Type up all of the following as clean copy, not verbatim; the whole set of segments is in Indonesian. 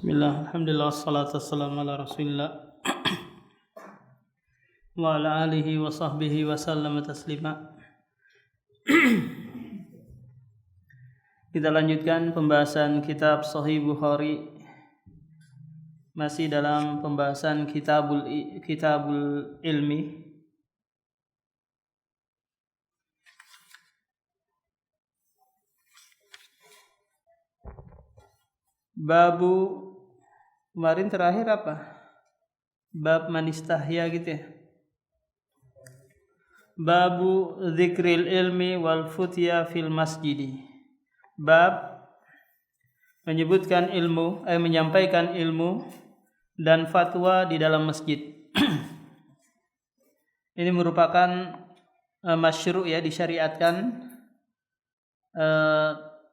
Bismillah, alhamdulillah, wassalatu wassalamu ala rasulillah wa ala alihi wa sahbihi wa sallama taslima. Kita lanjutkan pembahasan kitab Sahih Bukhari. Masih dalam pembahasan kitabul ilmi. Babu kemarin terakhir apa? Bab manistahya gitu ya. Babu dzikril ilmi wal futya fil masjidi. Bab menyebutkan ilmu, menyampaikan ilmu dan fatwa di dalam masjid. Ini merupakan masyru' ya, disyariatkan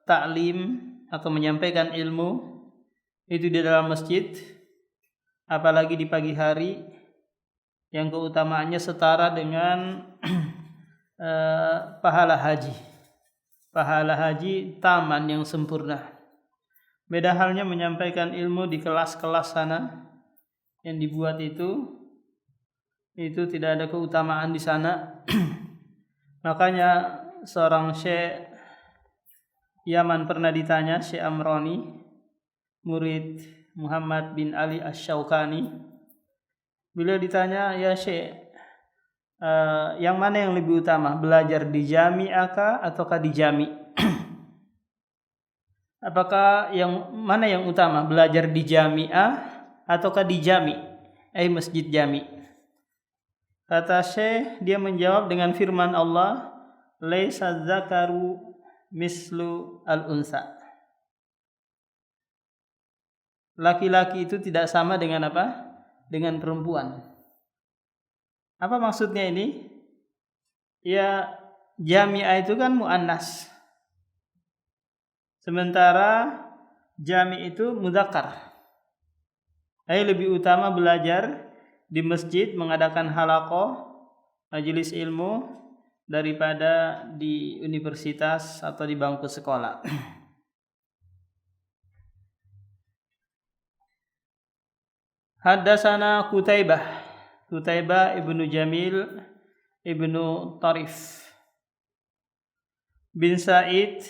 ta'lim atau menyampaikan ilmu itu di dalam masjid, apalagi di pagi hari yang keutamaannya setara dengan pahala haji. Pahala haji taman yang sempurna. Beda halnya menyampaikan ilmu di kelas-kelas sana yang dibuat itu tidak ada keutamaan di sana. Makanya seorang Syekh Yaman pernah ditanya, Syekh Amrani, murid Muhammad bin Ali Asy-Syaukani. Beliau ditanya, ya Syekh, yang mana yang lebih utama, belajar di jami'ah ataukah di jami'? Apakah mana yang utama, belajar di jami'ah ataukah di jami'? Masjid jami'. Kata Syekh, dia menjawab dengan firman Allah, laisa dzakaru mislu al-unsa. Laki-laki itu tidak sama dengan apa? Dengan perempuan. Apa maksudnya ini? Ya, jami'ah itu kan muannas. Sementara jami' itu mudzakkar. Lebih utama belajar di masjid, mengadakan halaqah, majelis ilmu daripada di universitas atau di bangku sekolah. Haddatsana Qutaibah ibnu Jamil ibnu Tarif bin Sa'id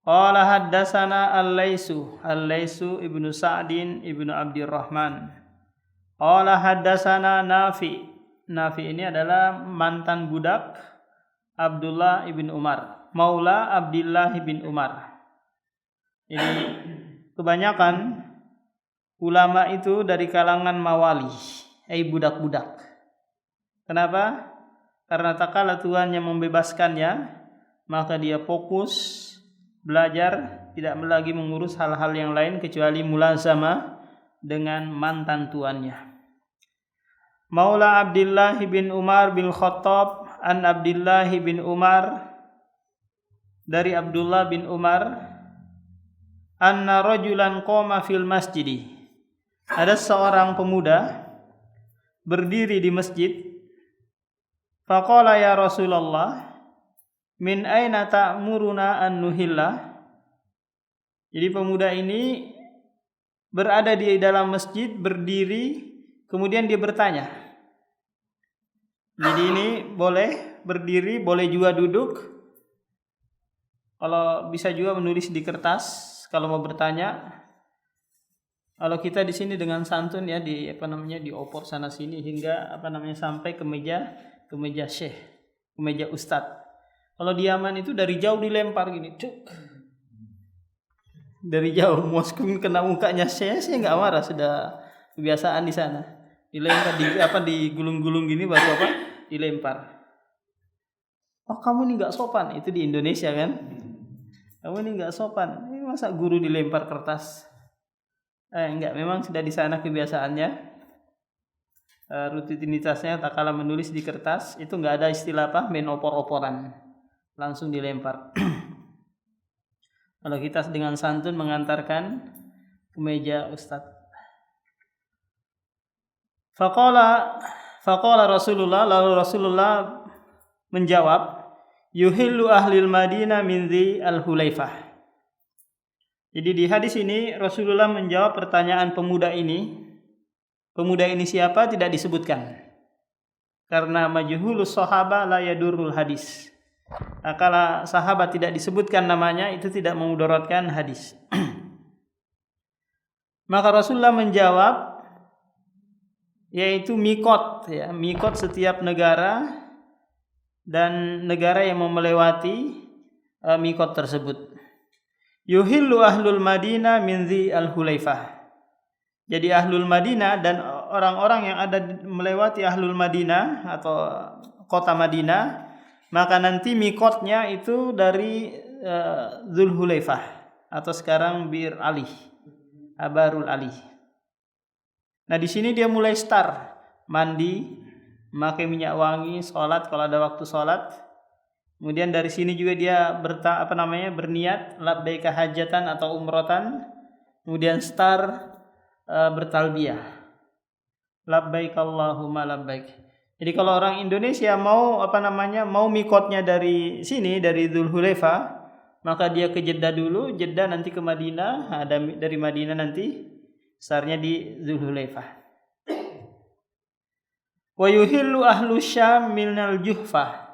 qala haddatsana Al-Laisu ibnu Sa'din ibnu Abdurrahman qala haddatsana Nafi ini adalah mantan budak Abdullah ibn Umar, maula Abdullah ibn Umar. Ini kebanyakan ulama itu dari kalangan mawali, budak-budak. Kenapa? Karena tak kala tuannya membebaskannya, maka dia fokus belajar, tidak lagi mengurus hal-hal yang lain kecuali mulazamah dengan mantan tuannya. Maula Abdullah bin Umar bin Khattab an Abdullah bin Umar, dari Abdullah bin Umar, anna rajulan qama fil masjidi. Ada seorang pemuda berdiri di masjid. Faqala ya Rasulullah, min aina ta'muruna an nuhilla? Jadi pemuda ini berada di dalam masjid, berdiri, kemudian dia bertanya. Jadi ini boleh berdiri, boleh juga duduk. Kalau bisa juga menulis di kertas kalau mau bertanya. Kalau kita di sini dengan santun ya, diopor sana sini hingga sampai ke meja syekh, ke meja ustadz. Kalau di Yaman itu dari jauh dilempar gini, cuk. Dari jauh, meskipun kena mukanya saya enggak marah, sudah kebiasaan di sana. Dilempar digulung-gulung gini baru dilempar. Oh, kamu ini enggak sopan. Itu di Indonesia kan? Kamu ini enggak sopan. Ini masa guru dilempar kertas? Enggak, memang sudah di sana kebiasaannya. Rutinitasnya tak kala menulis di kertas, itu enggak ada istilah main opor-oporan. Langsung dilempar. Kalau kita dengan santun mengantarkan ke meja ustadz. Faqala Rasulullah, lalu Rasulullah menjawab, yuhillu ahlil Madinah min dzi al-Hulaifah. Jadi di hadis ini Rasulullah menjawab pertanyaan pemuda ini. Pemuda ini siapa tidak disebutkan. Karena majhulus sahaba la yadurul hadis. Kalau sahabat tidak disebutkan namanya itu tidak memudaratkan hadis. Maka Rasulullah menjawab yaitu mikot ya, mikot setiap negara dan negara yang mau melewati mikot tersebut. Yuhillu ahlul Madinah min dzi al-Hulaifah. Jadi ahlul Madinah dan orang-orang yang ada melewati ahlul Madinah atau kota Madinah, maka nanti mikotnya itu dari Dzulhulaifah atau sekarang Bir Ali, Abarul Ali. Nah di sini dia mulai start mandi, memakai minyak wangi, sholat kalau ada waktu sholat. Kemudian dari sini juga dia berniat labbaika hajatan atau umrotan. Kemudian start bertalbiyah. Labbaik Allahumma labbaik. Jadi kalau orang Indonesia mau mau mikotnya dari sini dari Dzulhulaifah, maka dia ke Jeddah dulu, Jeddah nanti ke Madinah, dari Madinah nanti startnya di Dzulhulaifah. Wa yuhillu ahlu Syam minal Juhfah.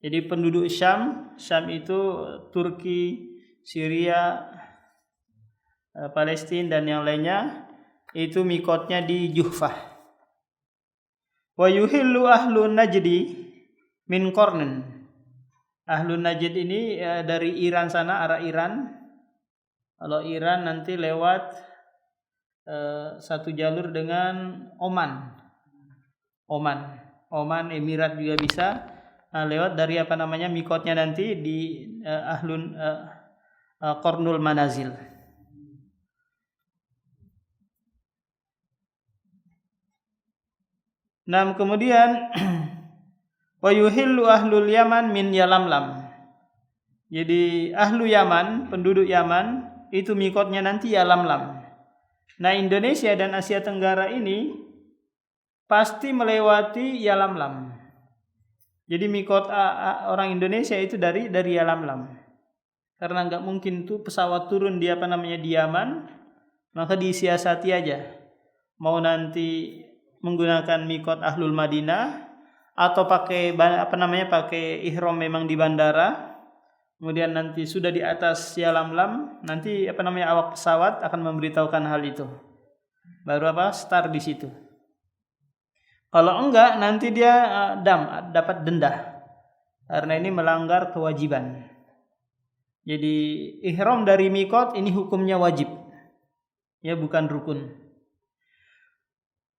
Jadi penduduk Syam itu Turki, Syria, Palestina dan yang lainnya itu mikotnya di Juhfah. Wa yuhillu ahlu Najdi min Qarnin. Ahlu Najd ini dari Iran sana, arah Iran. Kalau Iran nanti lewat satu jalur dengan Oman, Emirat juga bisa. Lewat dari mikotnya nanti di ahlun Qarnul Manazil. Nah kemudian wa yuhillu ahlul Yaman min Yalamlam. Jadi ahlu Yaman, penduduk Yaman itu mikotnya nanti Yalamlam. Nah Indonesia dan Asia Tenggara ini pasti melewati Yalamlam. Jadi mikot orang Indonesia itu dari Yalamlam. Karena nggak mungkin tuh pesawat turun di di Yaman, maka disiasati aja. Mau nanti menggunakan mikot ahlul Madinah atau pakai ihram memang di bandara. Kemudian nanti sudah di atas Yalamlam, nanti awak pesawat akan memberitahukan hal itu. Baru start di situ. Kalau enggak nanti dia dapat denda. Karena ini melanggar kewajiban. Jadi ihram dari mikot ini hukumnya wajib. Ya bukan rukun.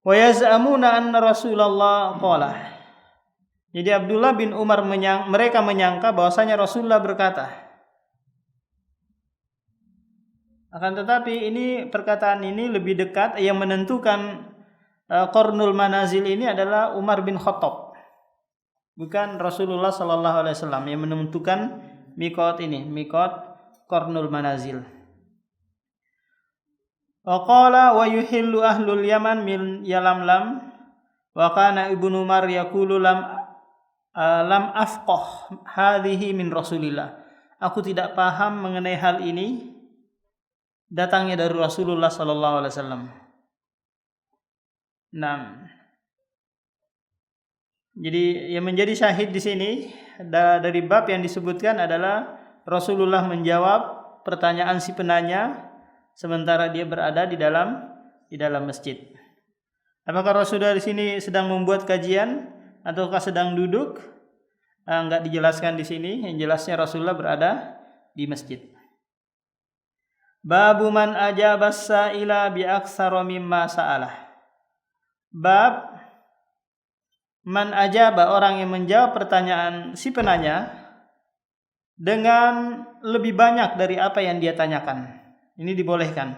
Wa yaz'amuna anna Rasulullah qala. Jadi Abdullah bin Umar mereka menyangka bahwasanya Rasulullah berkata. Akan tetapi ini perkataan ini lebih dekat yang menentukan Qarnul Manazil ini adalah Umar bin Khattab. Bukan Rasulullah sallallahu alaihi wasallam yang menentukan mikot ini, mikot Qarnul Manazil. Wa qala wa yuhillu ahlul Yaman min Yalamlam wa kana Ibnu Umar yaqulu lam afqah hadhihi min Rasulillah. Aku tidak paham mengenai hal ini datangnya dari Rasulullah sallallahu alaihi wasallam. Nah, jadi yang menjadi syahid di sini dari bab yang disebutkan adalah Rasulullah menjawab pertanyaan si penanya sementara dia berada di dalam masjid. Apakah Rasulullah di sini sedang membuat kajian ataukah sedang duduk? Enggak dijelaskan di sini. Yang jelasnya Rasulullah berada di masjid. Babu man ajaba as-sa'ila bi aktsara mimma sa'alah. Bab man ajaba, orang yang menjawab pertanyaan si penanya dengan lebih banyak dari apa yang dia tanyakan. Ini dibolehkan.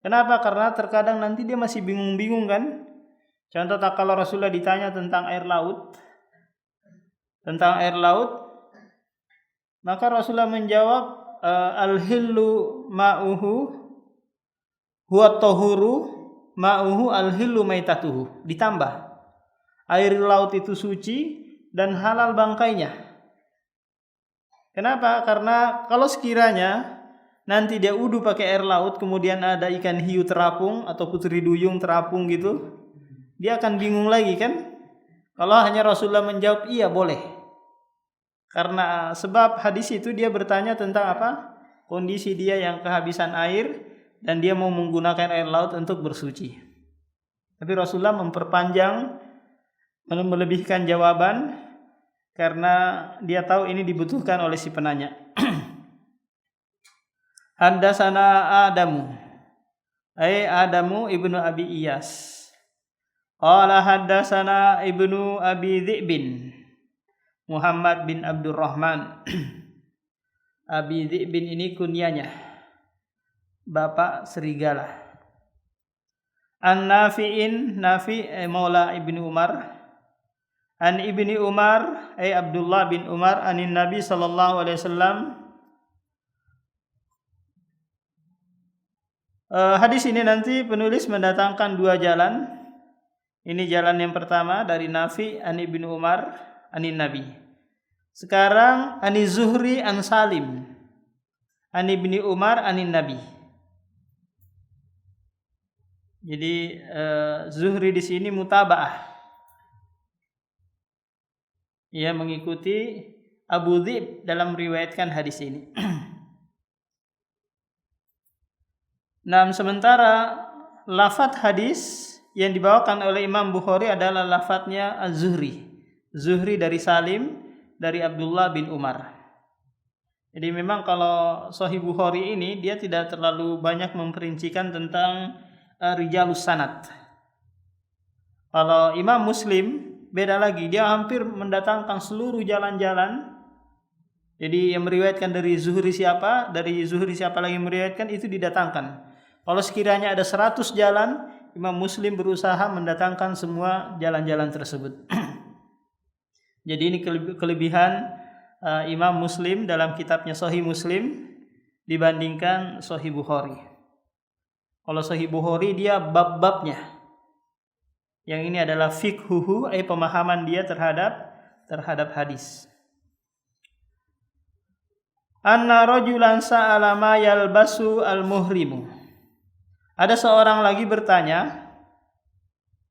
Kenapa? Karena terkadang nanti dia masih bingung-bingung kan. Contoh kalau Rasulullah ditanya tentang air laut, maka Rasulullah menjawab al-hillu ma'uhu huwa tahuru ma'uhu al-hillu maitatuhu. Ditambah, air laut itu suci dan halal bangkainya. Kenapa? Karena kalau sekiranya nanti dia wudu pakai air laut, kemudian ada ikan hiu terapung atau putri duyung terapung gitu, dia akan bingung lagi kan? Kalau hanya Rasulullah menjawab iya boleh. Karena sebab hadis itu dia bertanya tentang apa? Kondisi dia yang kehabisan air dan dia mau menggunakan air laut untuk bersuci. Tapi Rasulullah memperpanjang, melebihkan jawaban karena dia tahu ini dibutuhkan oleh si penanya. Haddatsana Adamu ibnu Abi Iyas. Qala haddatsana ibnu Abi Dhi'bin Muhammad bin Abdurrahman. Abi Dhi'bin ini kunyanya, bapak serigala. An-Nafi'in, Maula ibnu Umar. An ibni Umar, Abdullah bin Umar, anin Nabi sallallahu alaihi wasallam. Hadis ini nanti penulis mendatangkan dua jalan. Ini jalan yang pertama dari Nafi an ibnu Umar anin Nabi. Sekarang ani Zuhri an Salim an ibni Umar anin Nabi. Jadi Zuhri di sini mutabaah. Ia mengikuti Abu Dhib dalam meriwayatkan hadis ini. Nah, sementara lafadz hadis yang dibawakan oleh Imam Bukhari adalah lafadznya Az-Zuhri. Zuhri dari Salim, dari Abdullah bin Umar. Jadi memang kalau Sahih Bukhari ini dia tidak terlalu banyak memperincikan tentang rijalus sanad. Kalau Imam Muslim beda lagi, dia hampir mendatangkan seluruh jalan-jalan. Jadi yang meriwayatkan dari Zuhri siapa lagi yang meriwayatkan itu didatangkan. Kalau sekiranya ada 100 jalan, Imam Muslim berusaha mendatangkan semua jalan-jalan tersebut. Jadi ini kelebihan Imam Muslim dalam kitabnya Sahih Muslim dibandingkan Sahih Bukhari. Kalau Sahih Bukhari dia bab-babnya. Yang ini adalah fiqhuhu, pemahaman dia terhadap hadis. Anna rajulan sa'ala ma yalbasu al-muhrimu. Ada seorang lagi bertanya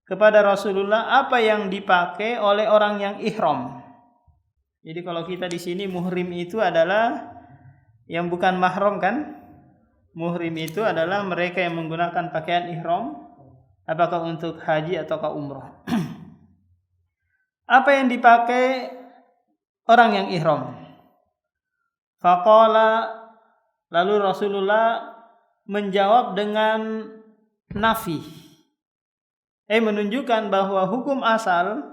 kepada Rasulullah apa yang dipakai oleh orang yang ihram. Jadi kalau kita di sini muhrim itu adalah yang bukan mahram kan? Muhrim itu adalah mereka yang menggunakan pakaian ihram, apakah untuk haji ataukah umroh. Apa yang dipakai orang yang ihram? Faqala, lalu Rasulullah menjawab dengan nafi. Menunjukkan bahwa hukum asal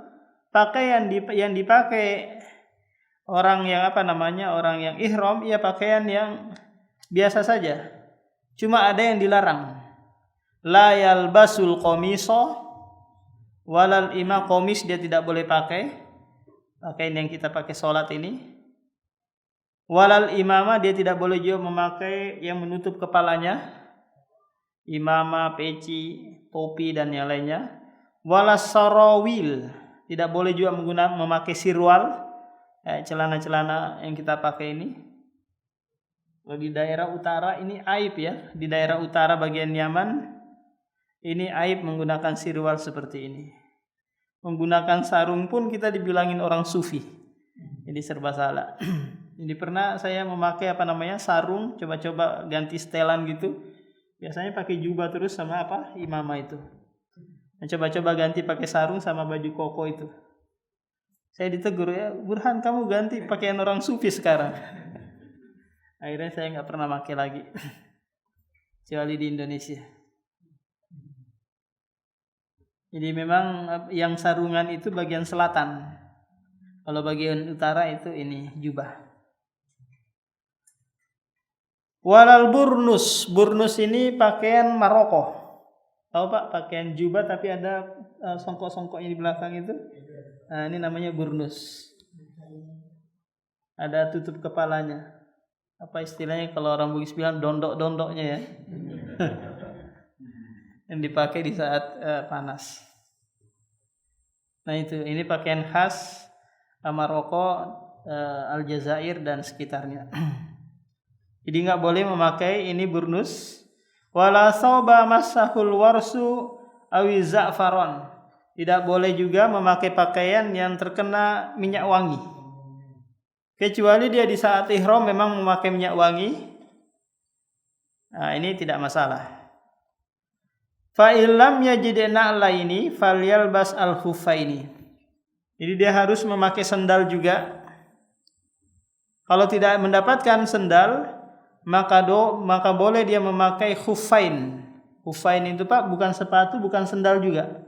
pakaian yang dipakai orang yang orang yang ihram, ia pakaian yang biasa saja. Cuma ada yang dilarang. La yalbasul qamisa walal ima, qamis dia tidak boleh pakai. Pakaian yang kita pakai salat ini. Walal imamah dia tidak boleh juga memakai yang menutup kepalanya, imamah, peci, topi dan yang lainnya. Walas sarawil tidak boleh juga memakai sirwal, celana-celana yang kita pakai ini. Kalau di daerah utara ini aib ya, di daerah utara bagian Yaman ini aib menggunakan sirwal seperti ini. Menggunakan sarung pun kita dibilangin orang sufi, jadi serba salah. Jadi pernah saya memakai sarung, coba-coba ganti setelan gitu. Biasanya pakai jubah terus sama imamah itu. Dan coba-coba ganti pakai sarung sama baju koko itu. Saya ditegur, ya Burhan kamu ganti pakaian orang sufi sekarang. Akhirnya saya nggak pernah pakai lagi, kecuali di Indonesia. Jadi memang yang sarungan itu bagian selatan. Kalau bagian utara itu ini jubah. Walal burnus ini pakaian Maroko. Tahu Pak, pakaian jubah tapi ada songkok-songkoknya di belakang itu. Nah, ini namanya burnus. Ada tutup kepalanya. Apa istilahnya kalau orang Bugis bilang dondok-dondoknya ya. Yang dipakai di saat panas. Nah itu, ini pakaian khas Maroko, Aljazair dan sekitarnya. Jadi enggak boleh memakai ini burnus. Wala sauba masahul warsu awi za'faron. Tidak boleh juga memakai pakaian yang terkena minyak wangi. Kecuali dia di saat ihram memang memakai minyak wangi. Nah, ini tidak masalah. Fa illam yajid na'laini falyalbas al-khuffaini. Jadi dia harus memakai sendal juga. Kalau tidak mendapatkan sendal, maka boleh dia memakai khuffain. Khuffain itu Pak bukan sepatu, bukan sendal juga.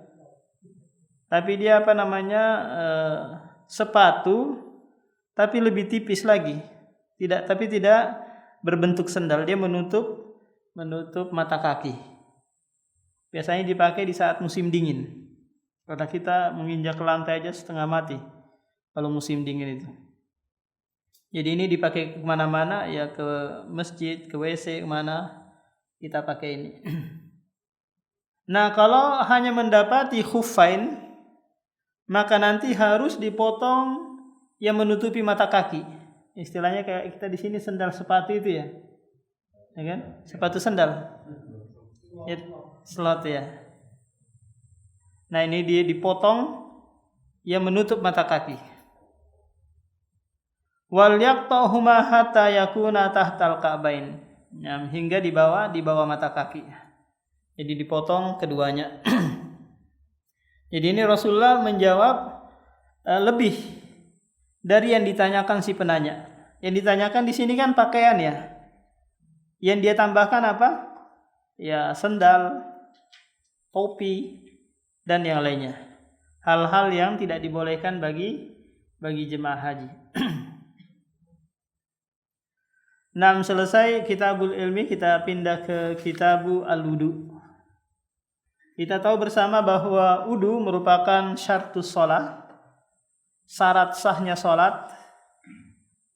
Tapi dia sepatu tapi lebih tipis lagi. Tapi tidak berbentuk sendal, dia menutup mata kaki. Biasanya dipakai di saat musim dingin. Karena kita menginjak ke lantai aja setengah mati kalau musim dingin itu. Jadi ini dipakai kemana-mana, ya ke masjid, ke WC, kemana kita pakai ini. Nah, kalau hanya mendapati khuffain, maka nanti harus dipotong yang menutupi mata kaki. Istilahnya kayak kita di sini sendal sepatu itu ya kan? Sepatu sendal. Ya, slot ya. Nah, ini dia dipotong yang menutup mata kaki. Wal yaqtahuma hatta yakuna tahtal ka'bain. Hingga di bawah mata kaki. Jadi dipotong keduanya. Jadi ini Rasulullah menjawab lebih dari yang ditanyakan si penanya. Yang ditanyakan di sini kan pakaian ya. Yang dia tambahkan apa? Ya, sendal, topi, dan yang lainnya. Hal-hal yang tidak dibolehkan bagi jemaah haji. Nah, selesai kitabul ilmi, kita pindah ke kitabu al-wudu. Kita tahu bersama bahwa wudu merupakan syartus shalah, syarat sahnya salat,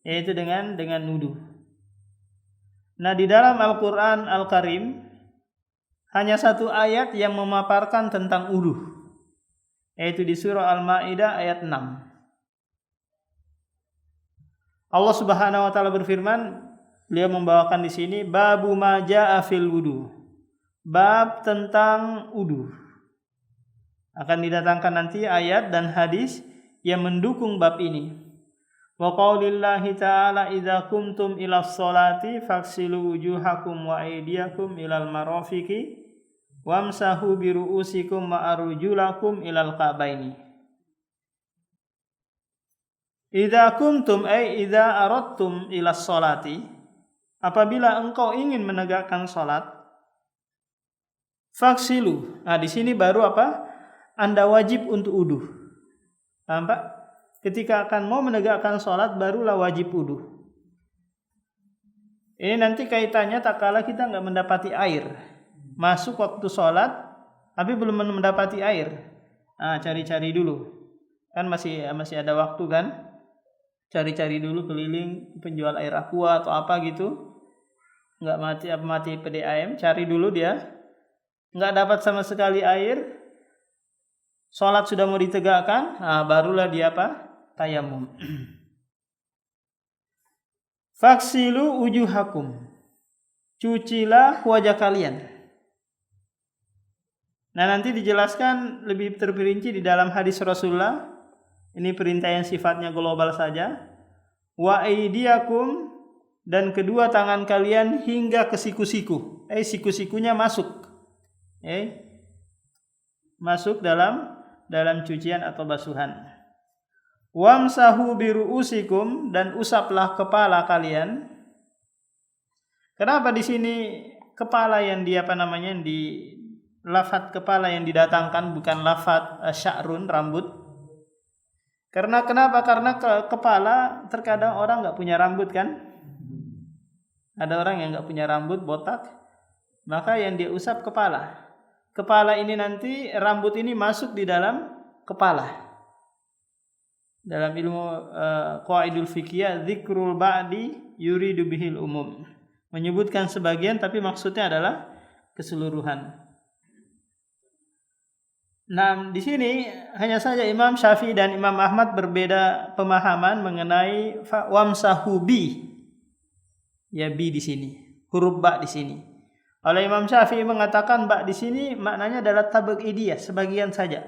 yaitu dengan wudu. Nah, di dalam Al-Qur'an Al-Karim hanya satu ayat yang memaparkan tentang wudu, yaitu di surah Al-Maidah ayat 6. Allah Subhanahu wa taala berfirman, beliau membawakan di sini babu ma jaa fil wudu. Bab tentang wudu. Akan didatangkan nanti ayat dan hadis yang mendukung bab ini. Wa qaulillahi ta'ala idza kumtum ilas sholati faghsilu wujuhakum wa aydiyakum ilal marafiqi wamsahu bi ru'usikum wa arjulakum ilal ka'baini. Idza kumtum ay idza aradtum ilas sholati, apabila engkau ingin menegakkan salat, faghsilu. Nah, di sini baru apa? Anda wajib untuk wudu. Paham Pak? Ketika akan mau menegakkan salat barulah wajib wudu. Ini nanti kaitannya tak kala kita enggak mendapati air. Masuk waktu salat tapi belum mendapati air. Nah, cari-cari dulu. Kan masih ada waktu kan? Cari-cari dulu keliling penjual air aqua atau apa gitu. Enggak mati PDAM, cari dulu dia. Enggak dapat sama sekali air. Salat sudah mau ditegakkan, nah barulah dia apa? Tayamum. Faksilu wujuhakum. Cucilah wajah kalian. Nah, nanti dijelaskan lebih terperinci di dalam hadis Rasulullah. Ini perintah yang sifatnya global saja. Wa aydiyakum, dan kedua tangan kalian hingga ke siku-siku. Siku-sikunya masuk. Masuk dalam cucian atau basuhan. Wamsahu biru'usikum, dan usaplah kepala kalian. Kenapa di sini kepala yang di lafaz kepala yang didatangkan bukan lafaz sya'run, rambut? Karena kenapa? Karena kepala terkadang orang enggak punya rambut kan? Ada orang yang enggak punya rambut, botak, maka yang dia usap kepala. Kepala ini nanti rambut ini masuk di dalam kepala. Dalam ilmu qawaidul fiqhiyah, dzikrul ba'di yuridu bihil umum. Menyebutkan sebagian tapi maksudnya adalah keseluruhan. Nah, di sini hanya saja Imam Syafi'i dan Imam Ahmad berbeda pemahaman mengenai wamsahu bi. Ya bi di sini, huruf ba di sini. Oleh Imam Syafi'i mengatakan ba di sini maknanya adalah tab'idiyah, sebagian saja.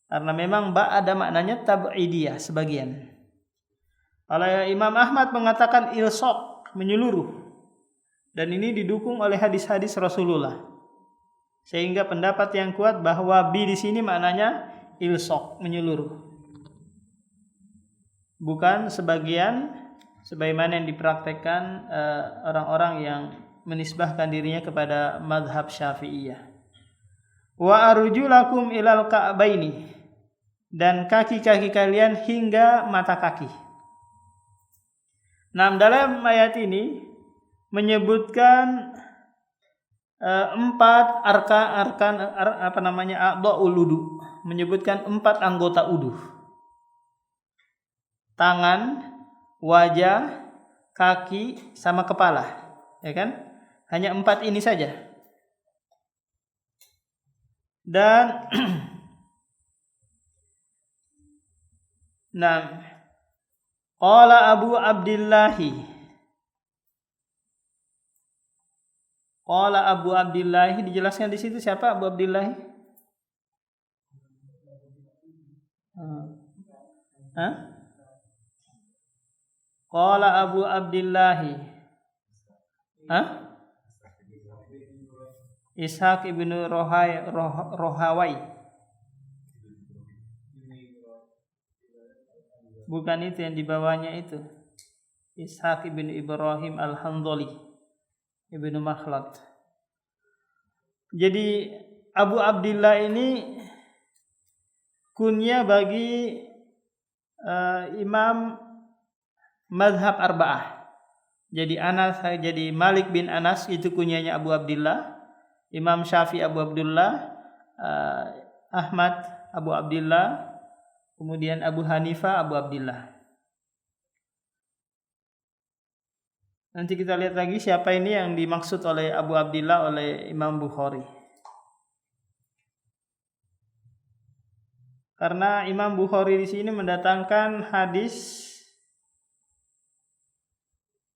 Karena memang ba ada maknanya tab'idiyah, sebagian. Oleh Imam Ahmad mengatakan ilsaq, menyeluruh. Dan ini didukung oleh hadis-hadis Rasulullah. Sehingga pendapat yang kuat bahwa bi di sini maknanya ilsaq, menyeluruh. Bukan sebagian sebagaimana yang dipraktekkan orang-orang yang menisbahkan dirinya kepada mazhab Syafi'iyah. Wa arjulakum ilal ka'baini, dan kaki-kaki kalian hingga mata kaki. Nah, dalam ayat ini menyebutkan 4 a'dha'ul wudu, menyebutkan 4 anggota wudu. Tangan, wajah, kaki, sama kepala, ya kan? Hanya 4 ini saja. Dan nah, qala Abu Abdillahi, dijelaskan di situ siapa Abu Abdillahi? Qala Abu Abdillahi. Ishaq ibnu Rohawai. Bukan itu yang di bawahnya itu. Ishaq ibnu Ibrahim Al-Handhali ibnu Makhlad. Jadi Abu Abdillah ini kunya bagi Imam mazhab Arba'ah. Jadi Malik bin Anas itu kunyanya Abu Abdillah, Imam Syafi'i Abu Abdullah, Ahmad Abu Abdillah, kemudian Abu Hanifah Abu Abdillah. Nanti kita lihat lagi siapa ini yang dimaksud oleh Abu Abdillah oleh Imam Bukhari. Karena Imam Bukhari di sini mendatangkan hadis,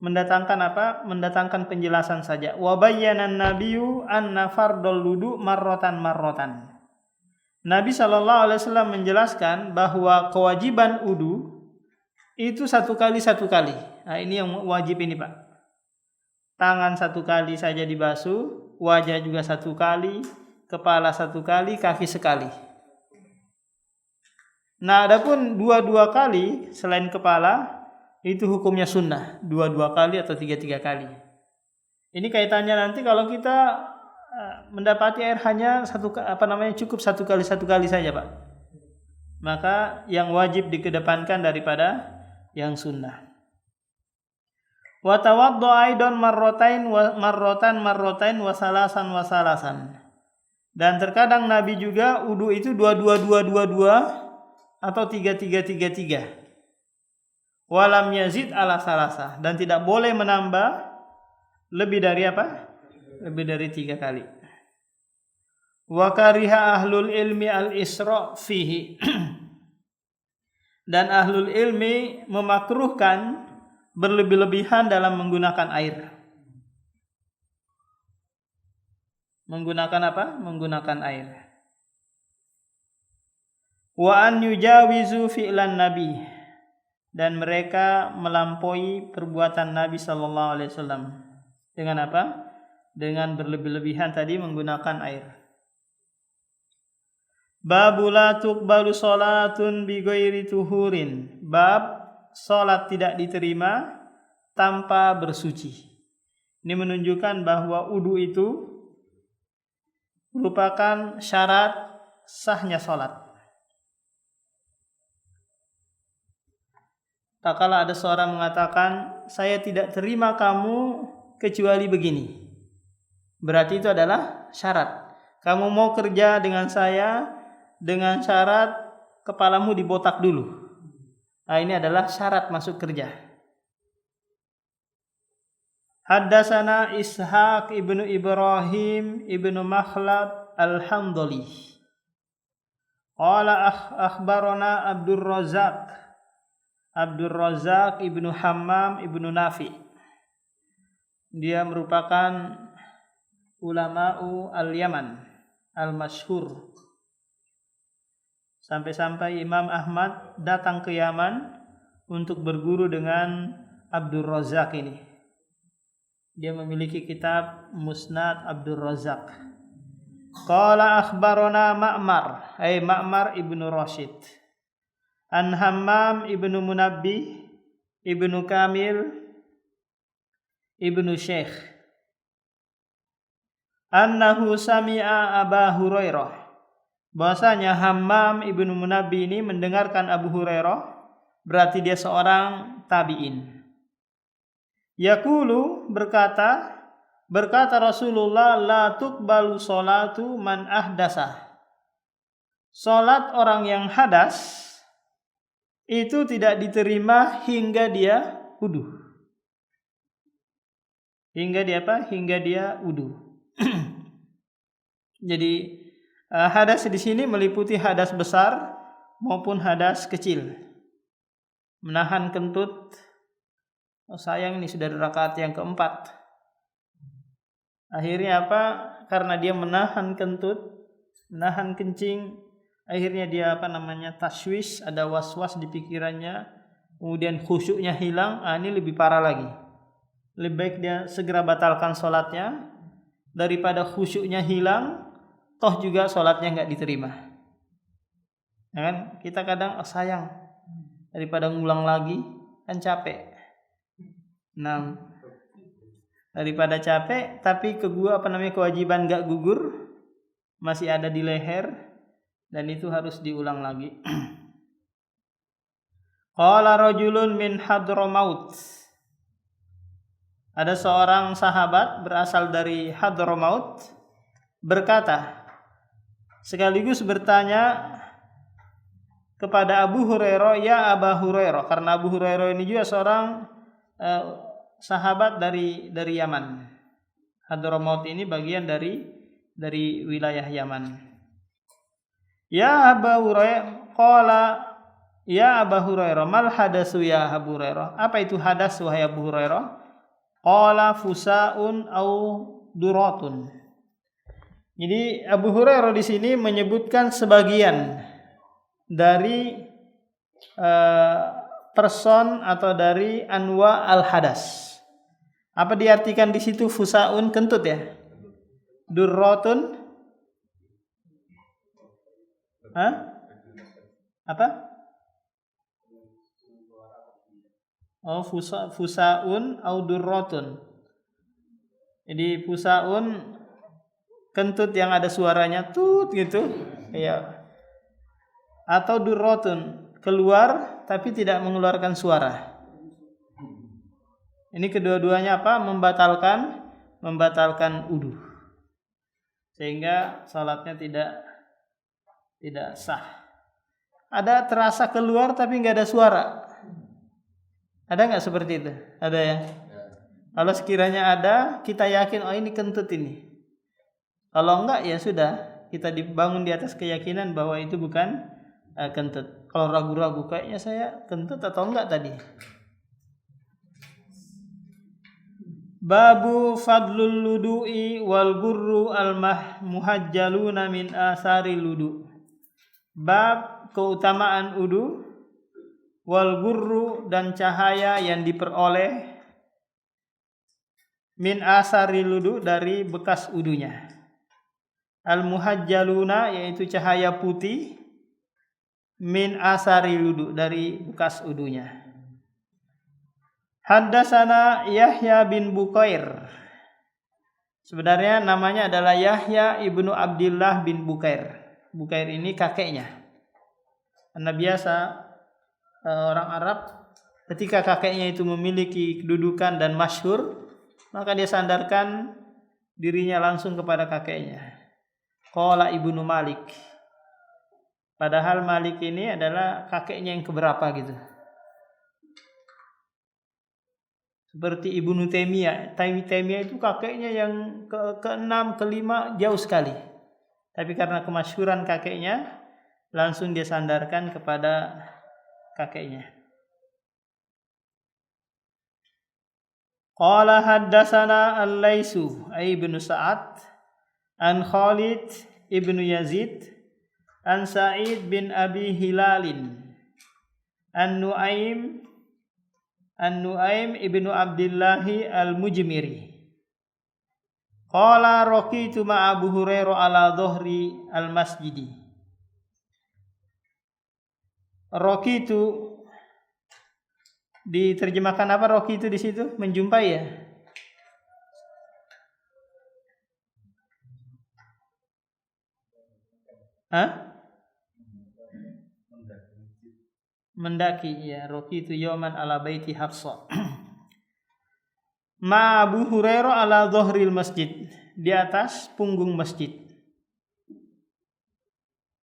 mendatangkan penjelasan saja. Wa bayyana an-nabiyyu anna fardul wudu marratan. Nabi sallallahu alaihi wasallam menjelaskan bahwa kewajiban wudu itu satu kali. Nah, ini yang wajib ini, Pak. Tangan 1 kali saja dibasuh, wajah juga 1 kali, kepala 1 kali, kaki sekali. Nah, adapun 2 kali selain kepala itu hukumnya sunnah, 2 kali atau 3 kali. Ini kaitannya nanti kalau kita mendapati air hanya cukup 1 kali saja, Pak. Maka yang wajib dikedepankan daripada yang sunnah. Wa tawaddu aidan marratain wa salasan. Dan terkadang Nabi juga wudu itu 2 atau 3. Walam yazid ala salasa, dan tidak boleh menambah lebih dari 3 kali. Wa kariha ahlul ilmi al-isra fihi. Dan ahlul ilmi memakruhkan berlebih-lebihan dalam menggunakan air. Menggunakan air. Wa an yujawizu fi'lan nabi, dan mereka melampaui perbuatan Nabi sallallahu alaihi wasallam. Dengan apa? Dengan berlebih-lebihan tadi menggunakan air. Babu la tuqbalu salatun bi ghairi tuhurin. Bab salat tidak diterima tanpa bersuci. Ini menunjukkan bahwa wudu itu merupakan syarat sahnya salat. Tak kala ada seorang mengatakan, saya tidak terima kamu kecuali begini. Berarti itu adalah syarat. Kamu mau kerja dengan saya dengan syarat kepalamu dibotak dulu. Nah, ini adalah syarat masuk kerja. Haddatsana Ishaq ibnu Ibrahim ibnu Makhlad Al-Handhali. Qala akhbarana Abdul Razzaq Abdul Razak ibnu Hammam ibnu Nafi. Dia merupakan ulama'u al-Yaman al-masyhur. Sampai-sampai Imam Ahmad datang ke Yaman untuk berguru dengan Abdul Razak ini. Dia memiliki kitab Musnad Abdul Razak. Qala akhbarana Ma'mar, Ma'mar ibnu Rashid. An Hammam ibnu Munabbih ibnu Kamil ibnu Syekh annahu sami'a Aba Hurairah, bahwasanya Hammam ibnu Munabbih ini mendengarkan Abu Hurairah, berarti dia seorang tabi'in. Yaqulu, berkata Rasulullah, la tuqbalu sholatu man ahdasa, salat orang yang hadas itu tidak diterima hingga dia wudu. Hingga dia wudu. Jadi hadas di sini meliputi hadas besar maupun hadas kecil. Menahan kentut. Oh sayang, ini sudah rakaat yang keempat. Akhirnya apa? Karena dia menahan kentut, menahan kencing, akhirnya dia taswis, ada was-was di pikirannya, kemudian khusyuknya hilang. Ini lebih parah lagi. Lebih baik dia segera batalkan sholatnya daripada khusyuknya hilang, toh juga sholatnya nggak diterima. Ya kan? Kita kadang sayang, daripada ngulang lagi kan capek. Nah, daripada capek tapi kewajiban nggak gugur masih ada di leher. Dan itu harus diulang lagi. Qala rajulun min Hadramaut. Ada seorang sahabat berasal dari Hadramaut berkata, sekaligus bertanya kepada Abu Hurairah, ya Aba Hurairah, karena Abu Hurairah ini juga seorang sahabat dari Yaman. Hadramaut ini bagian dari wilayah Yaman. Ya Aba Hurairah, qala ya Aba Hurairah, mal hadasu ya Abu Hurairah? Apa itu hadas wahai Abu Hurairah? Qala fusaun au duratun. Jadi Abu Hurairah di sini menyebutkan sebagian dari person atau dari anwa al hadas. Apa diartikan di situ? Fusaun, kentut ya. Durratun, apa? Oh, fusaun au durratun. Jadi fusaun, kentut yang ada suaranya tut gitu, ya. Atau durratun, keluar tapi tidak mengeluarkan suara. Ini kedua-duanya apa? Membatalkan wudu. Sehingga salatnya tidak sah. Ada terasa keluar tapi nggak ada suara. Ada nggak seperti itu? Ada ya. Kalau sekiranya ada, kita yakin ini kentut ini. Kalau enggak ya sudah, kita dibangun di atas keyakinan bahwa itu bukan kentut. Kalau ragu-ragu, kayaknya saya kentut atau enggak tadi. Babu fadlul ludu'i wal gurru al muhajjaluna min asari ludu'. Bab keutamaan wudu, wal gurru dan cahaya yang diperoleh, min asari wudu dari bekas wudunya. Al muhajjaluna yaitu cahaya putih, min asari wudu dari bekas wudunya. Haddasana Yahya bin Bukair. Sebenarnya namanya adalah Yahya ibnu Abdullah bin Bukair. Bukair ini kakeknya. Karena biasa orang Arab ketika kakeknya itu memiliki kedudukan dan masyhur, maka dia sandarkan dirinya langsung kepada kakeknya. Qala Ibnu Malik. Padahal Malik ini adalah kakeknya yang keberapa gitu. Seperti Ibnu Taimiyah. Taimiyah itu kakeknya yang ke-6, ke-5 jauh sekali. Tapi karena kemasyhuran kakeknya, langsung dia sandarkan kepada kakeknya. Qala haddatsana Al-Laitsu ibnu Sa'ad an Khalid ibnu Yazid an Sa'id bin Abi Hilalin an Nuaim ibnu Abdillahi al-Mujmiri qala raqitu ma Abu Hurairah ala dhuhri al-masjidi. Raqitu diterjemahkan apa raqitu di situ? Menjumpai ya? Hah? Mendaki ya, raqitu yawman ala baiti Hafsah. Ma Abu Hurairah ala dhahril masjid, di atas punggung masjid.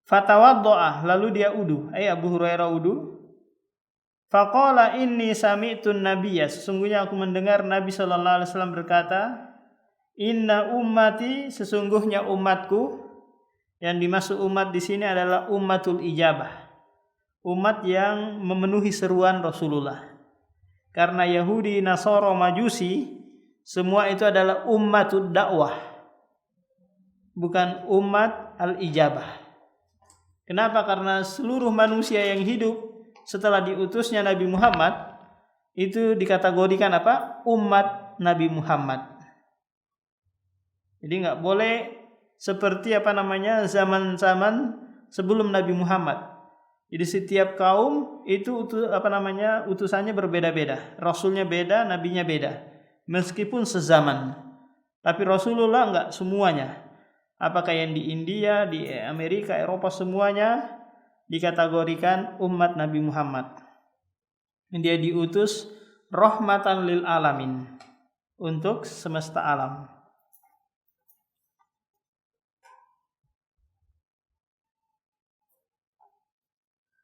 Fatawaddo'ah, lalu dia wudu, Abu Hurairah wudu. Faqala inni sami'tun nabiyya, sesungguhnya aku mendengar Nabi sallallahu alaihi wasallam berkata, inna ummati, sesungguhnya umatku. Yang dimaksud umat di sini adalah ummatul ijabah, umat yang memenuhi seruan Rasulullah. Karena Yahudi, Nasara, Majusi, semua itu adalah ummatud dakwah, bukan umat al-ijabah. Kenapa? Karena seluruh manusia yang hidup setelah diutusnya Nabi Muhammad itu dikategorikan apa? Umat Nabi Muhammad. Jadi nggak boleh seperti zaman-zaman sebelum Nabi Muhammad. Jadi setiap kaum itu utusannya berbeda-beda, rasulnya beda, nabinya beda, meskipun sezaman. Tapi Rasulullah enggak semuanya. Apakah yang di India, di Amerika, Eropa, semuanya dikategorikan umat Nabi Muhammad. Dia diutus rahmatan lil alamin, untuk semesta alam.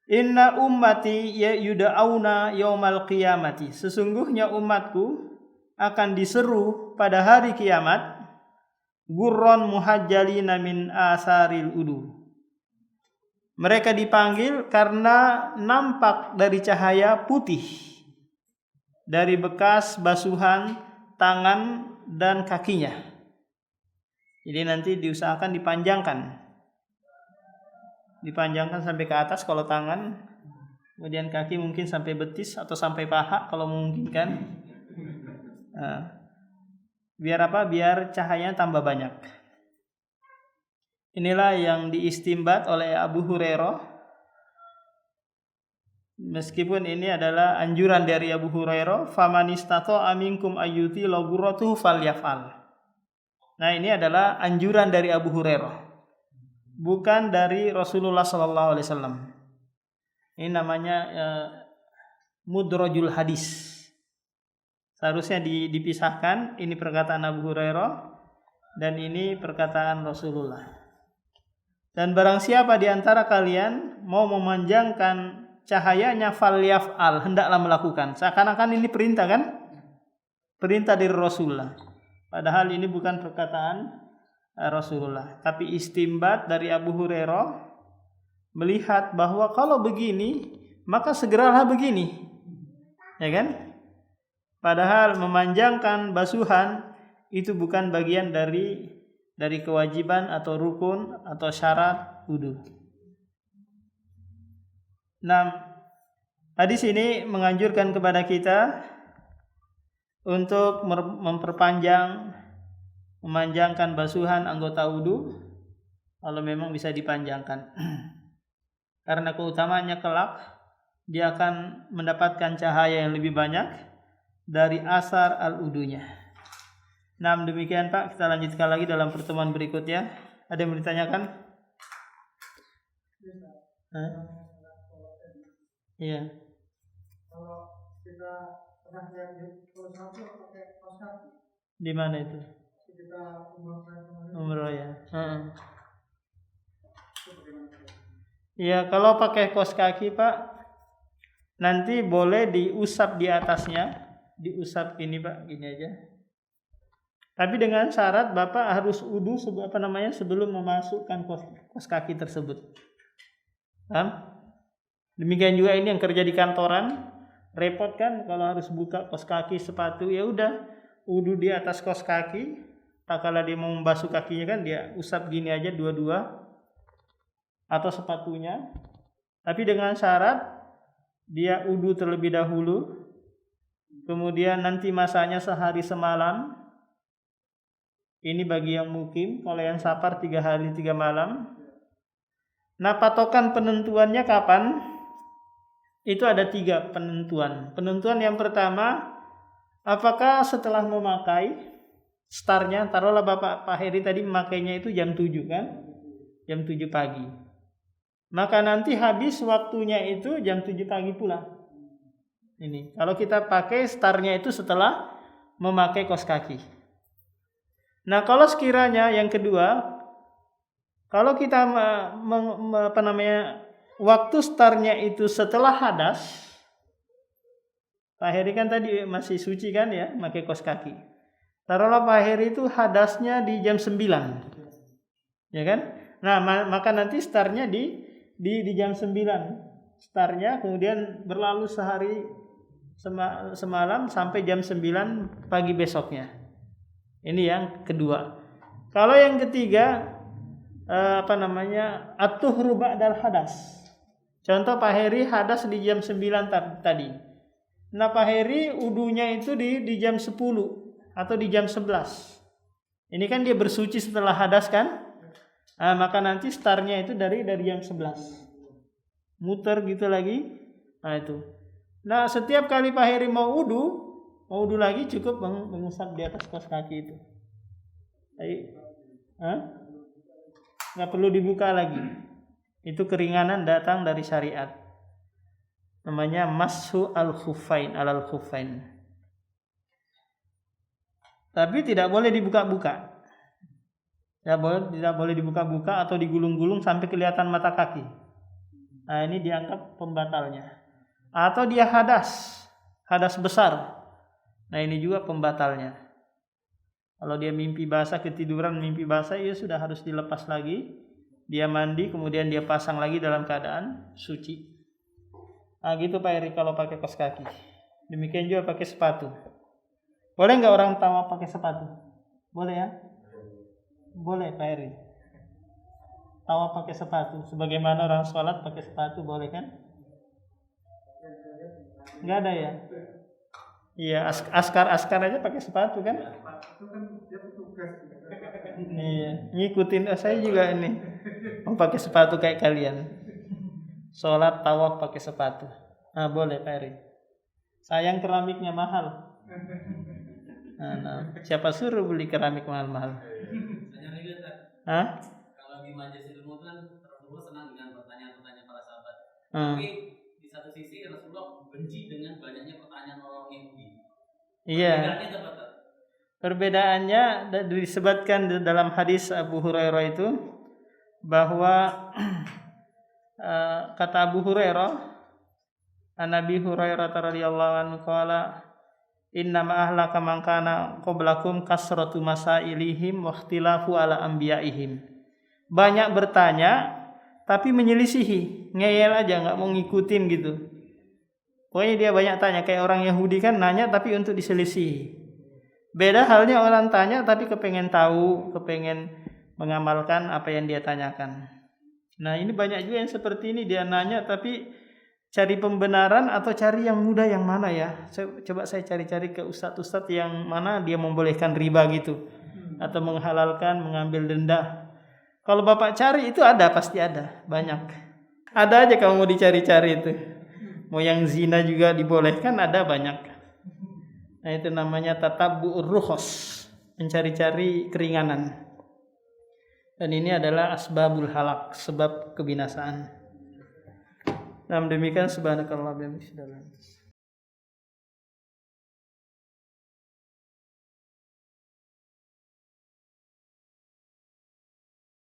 Inna ummati yud'auna yaumal qiyamati, sesungguhnya umatku akan diseru pada hari kiamat, gurron muhajjalina min asaril udu. Mereka dipanggil karena nampak dari cahaya putih dari bekas basuhan tangan dan kakinya. Jadi nanti diusahakan dipanjangkan sampai ke atas kalau tangan, kemudian kaki mungkin sampai betis atau sampai paha kalau memungkinkan. Biar apa? Biar cahayanya tambah banyak. Inilah yang diistimbat oleh Abu Hurairah. Meskipun ini adalah anjuran dari Abu Hurairah, faman istata'a minkum ayyuti laguratuhu falyaf'al. Nah, ini adalah anjuran dari Abu Hurairah, bukan dari Rasulullah sallallahu alaihi wasallam. Ini namanya mudrajul hadis. Seharusnya dipisahkan, ini perkataan Abu Hurairah dan ini perkataan Rasulullah. Dan barang siapa di antara kalian mau memanjangkan cahayanya, falyaf'al, hendaklah melakukan. Seakan-akan ini perintah kan? Perintah dari Rasulullah. Padahal ini bukan perkataan Rasulullah, tapi istimbat dari Abu Hurairah melihat bahwa kalau begini maka segeralah begini, ya kan? Padahal memanjangkan basuhan itu bukan bagian dari kewajiban atau rukun atau syarat wudu. Nah, hadis ini menganjurkan kepada kita untuk memanjangkan basuhan anggota wudu kalau memang bisa dipanjangkan. Karena keutamaannya kelak dia akan mendapatkan cahaya yang lebih banyak dari asar al-wudunya. Nah, demikian Pak, kita lanjutkan lagi dalam pertemuan berikutnya. Ada yang ditanyakan? Iya. Kalau kita pernah lihat di pakai kaos kaki. Di mana itu? Kita umroh ya. Iya, kalau pakai kaos kaki Pak, nanti boleh diusap di atasnya, diusap gini Pak, gini aja. Tapi dengan syarat Bapak harus wudu sebelum memasukkan kaos kaki tersebut. Paham? Demikian juga ini yang kerja di kantoran, repot kan kalau harus buka kaos kaki sepatu, ya udah wudu di atas kaos kaki. Tak kala dia mau membasuh kakinya kan dia usap gini aja dua-dua atau sepatunya. Tapi dengan syarat dia wudu terlebih dahulu. Kemudian nanti masanya sehari semalam. Ini bagi yang mukim. Kalau yang safar 3 hari 3 malam. Nah, patokan penentuannya kapan? Itu ada 3 penentuan. Penentuan yang pertama, apakah setelah memakai startnya, taruhlah Pak Heri tadi memakainya itu jam 7 kan? Jam 7 pagi. Maka nanti habis waktunya itu jam 7 pagi pula. Ini. Kalau kita pakai startnya itu setelah memakai kaos kaki. Nah, kalau sekiranya yang kedua, kalau kita waktu startnya itu setelah hadas, Pak Heri kan tadi masih suci kan ya, pakai kaos kaki. Taruhlah Pak Heri itu hadasnya di jam 9. Ya kan? Nah, maka nanti startnya di jam 9. Startnya kemudian berlalu sehari semalam sampai jam 9 pagi besoknya. Ini yang kedua. Kalau yang ketiga at-tuhru ba'dal hadas. Contoh Pak Heri hadas di jam 9 tadi. Nah, Pak Heri wudunya itu di jam 10 atau di jam 11. Ini kan dia bersuci setelah hadas kan? Nah, maka nanti startnya itu dari jam 11. Muter gitu lagi. Nah, itu. Nah, setiap kali Pak Heri mau wudu lagi cukup mengusap di atas kaos kaki itu. Nggak perlu dibuka lagi. Itu keringanan datang dari syariat. Namanya mashu al-khuffain alal khuffain. Tapi tidak boleh dibuka-buka. Tidak boleh dibuka-buka atau digulung-gulung sampai kelihatan mata kaki. Nah, ini dianggap pembatalnya. Atau dia hadas besar. Nah, ini juga pembatalnya. Kalau dia mimpi basah, ketiduran mimpi basah, ya sudah harus dilepas lagi. Dia mandi, kemudian dia pasang lagi dalam keadaan suci. Nah, gitu Pak Eri kalau pakai kaos kaki. Demikian juga pakai sepatu. Boleh nggak orang tawaf pakai sepatu? Boleh ya? Boleh Pak Eri. Tawaf pakai sepatu. Sebagaimana orang sholat pakai sepatu, boleh kan? Nggak ada ya? Iya, askar aja pakai sepatu kan? Iya, ngikutin saya juga ini. Mau pakai sepatu kayak kalian. Sholat tawaf pakai sepatu. Nah, boleh Pak Eri. Sayang keramiknya mahal. Nah, siapa suruh beli keramik mahal-mahal? Hah? Kalau di Majelis Ilmu kan Rasulullah senang dengan pertanyaan-pertanyaan para sahabat. Tapi di satu sisi Rasulullah benci dengan banyaknya pertanyaan orang Yahudi. Iya. Perbedaannya disebutkan dalam hadis Abu Hurairah itu bahwa kata Abu Hurairah, Nabi Hurairah radhiyallahu anhu qala innama ahlaka man kana qablakum kasratu masailihim wa ikhtilafu ala anbiya'ihim. Banyak bertanya tapi menyelisihi, ngeyel aja, enggak mau ngikutin gitu. Pokoknya dia banyak tanya, kayak orang Yahudi kan nanya tapi untuk diselisihi. Beda halnya orang tanya tapi kepengen tahu, kepengen mengamalkan apa yang dia tanyakan. Nah, ini banyak juga yang seperti ini, dia nanya tapi cari pembenaran atau cari yang mudah yang mana ya? Coba saya cari-cari ke ustadz-ustadz yang mana dia membolehkan riba gitu. Atau menghalalkan, mengambil denda. Kalau Bapak cari itu ada, pasti ada. Banyak. Ada aja kalau mau dicari-cari itu. Mau yang zina juga dibolehkan, ada banyak. Nah, itu namanya tatabbu'ur rukhas. Mencari-cari keringanan. Dan ini adalah asbabul halak, sebab kebinasaan. Nah, demikian subhanakallah bihamdika.